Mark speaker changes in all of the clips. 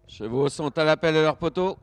Speaker 1: Chevaux sont à l'appel de leur poteau.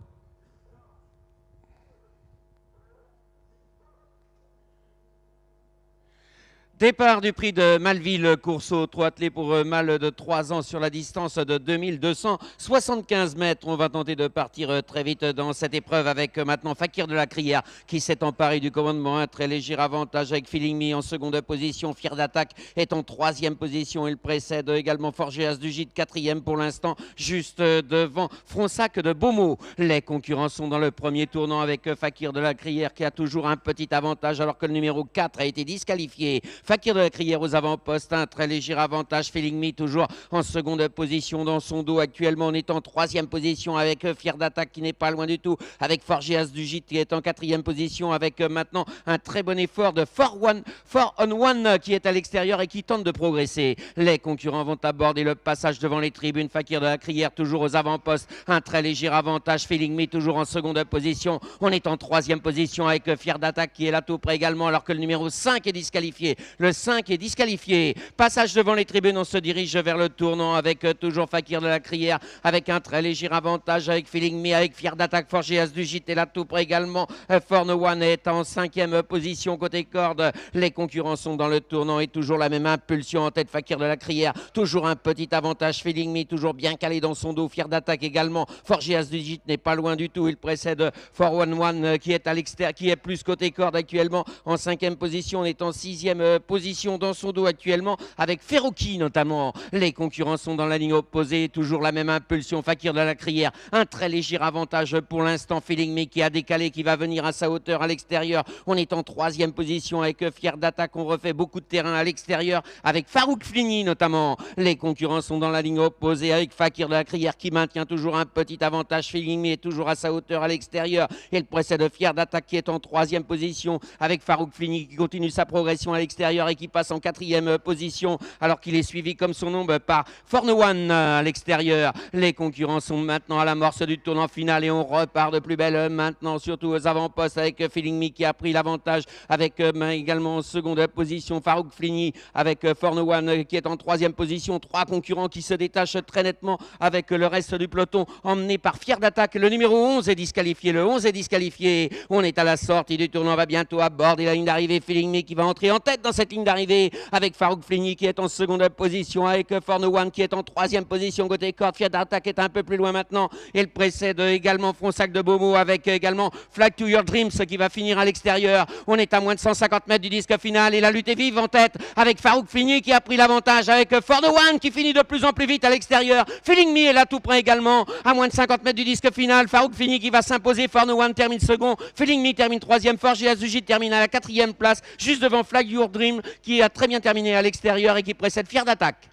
Speaker 1: Départ du prix de Malville, course au trot attelé pour mâle de 3 ans sur la distance de 2275 mètres. On va tenter de partir très vite dans cette épreuve avec maintenant Fakir de la Crière qui s'est emparé du commandement. Un très léger avantage avec Feeling Me en seconde position. Fier d'attaque est en troisième position. Il précède également Forgeas du Gîte, quatrième pour l'instant, juste devant Fronsac de Beaumont. Les concurrents sont dans le premier tournant avec Fakir de la Crière qui a toujours un petit avantage alors que le numéro 4 a été disqualifié. Fakir de la Crière aux avant-postes, un très léger avantage. Feeling Me toujours en seconde position dans son dos. Actuellement, on est en troisième position avec Fier d'attaque qui n'est pas loin du tout. Avec Forgeas du Gîte qui est en quatrième position. Avec maintenant un très bon effort de 4-on-1 qui est à l'extérieur et qui tente de progresser. Les concurrents vont aborder le passage devant les tribunes. Fakir de la Crière toujours aux avant-postes. Un très léger avantage. Feeling Me toujours en seconde position. On est en troisième position avec Fier d'attaque qui est là tout près également alors que le numéro 5 est disqualifié. Le 5 est disqualifié. Passage devant les tribunes, on se dirige vers le tournant avec toujours Fakir de la Crière avec un très léger avantage avec Feeling Me, avec Fier d'attaque, Forgeas du Gîte et là tout près également. Forno One est en cinquième position côté corde. Les concurrents sont dans le tournant et toujours la même impulsion en tête. Fakir de la Crière, toujours un petit avantage. Feeling Me, toujours bien calé dans son dos. Fier d'attaque également. Forgeas du Gîte n'est pas loin du tout. Il précède 4-on-1 qui est à l'extérieur, qui est plus côté corde actuellement en cinquième position. On est en sixième position dans son dos actuellement avec Ferroki notamment. Les concurrents sont dans la ligne opposée, toujours la même impulsion. Fakir de la Crière, un très léger avantage pour l'instant. Feeling Me qui a décalé, qui va venir à sa hauteur à l'extérieur. On est en troisième position avec Fier d'attaque. On refait beaucoup de terrain à l'extérieur avec Farouk Flini notamment. Les concurrents sont dans la ligne opposée avec Fakir de la Crière qui maintient toujours un petit avantage. Feeling Me est toujours à sa hauteur à l'extérieur. Il précède Fier d'attaque qui est en troisième position avec Farouk Flini qui continue sa progression à l'extérieur et qui passe en quatrième position alors qu'il est suivi comme son nombre par Forno One à l'extérieur. Les concurrents sont maintenant à l'amorce du tournant final et on repart de plus belle maintenant surtout aux avant-postes avec Feeling Me qui a pris l'avantage avec également en seconde position Farouk Flini avec Forno One qui est en troisième position. Trois concurrents qui se détachent très nettement avec le reste du peloton emmené par Fier d'attaque. Le numéro 11 est disqualifié. Le 11 est disqualifié. On est à la sortie du tournant. On va bientôt aborder la ligne d'arrivée. Feeling Me qui va entrer en tête dans cette ligne d'arrivée avec Farouk Flini qui est en seconde position avec Forno One qui est en troisième position côté corde. Fier d'attaque est un peu plus loin maintenant. Il précède également Fronsac de Beaumont avec également Flag to Your Dreams qui va finir à l'extérieur. On est à moins de 150 mètres du disque final et la lutte est vive en tête avec Farouk Flini qui a pris l'avantage avec Forno One qui finit de plus en plus vite à l'extérieur. Feeling Me est là tout près également à moins de 50 mètres du disque final. Farouk Flini qui va s'imposer. Forno One termine second. Feeling Me termine troisième. Forgeas du Gîte termine à la quatrième place juste devant Flag Your Dream qui a très bien terminé à l'extérieur et qui précède Fier d'attaque.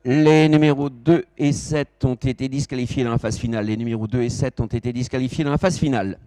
Speaker 1: Les numéros 2 et 7 ont été disqualifiés dans la phase finale. Les numéros 2 et 7 ont été disqualifiés dans la phase finale.